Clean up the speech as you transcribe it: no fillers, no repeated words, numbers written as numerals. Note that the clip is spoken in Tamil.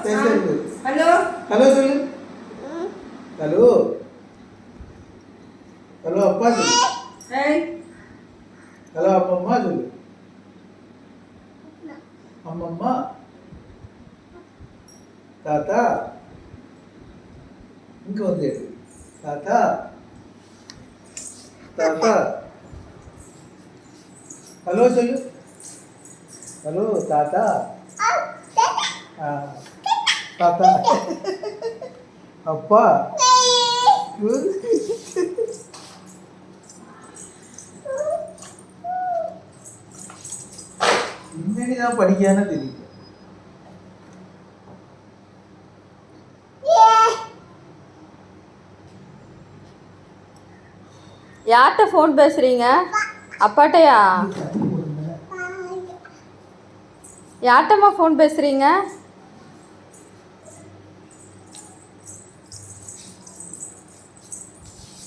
ஹலோ ஹலோ சொல்லு. ஹலோ ஹலோ அப்பா சொல்லு. ஹலோ அம்மம்மா சொல்லு. அம்மம்மா தாத்தா இங்க வந்து தாத்தா தாத்தா ஹலோ சொல்லு. ஹலோ தாத்தா தாத்தா அப்பா இன்னைக்குதான் படிக்கான்னு தெரியும். யார்கிட்ட ஃபோன் பேசுறீங்க? அப்பாட்டையா? யார்கிட்டம்மா ஃபோன் பேசுறீங்க?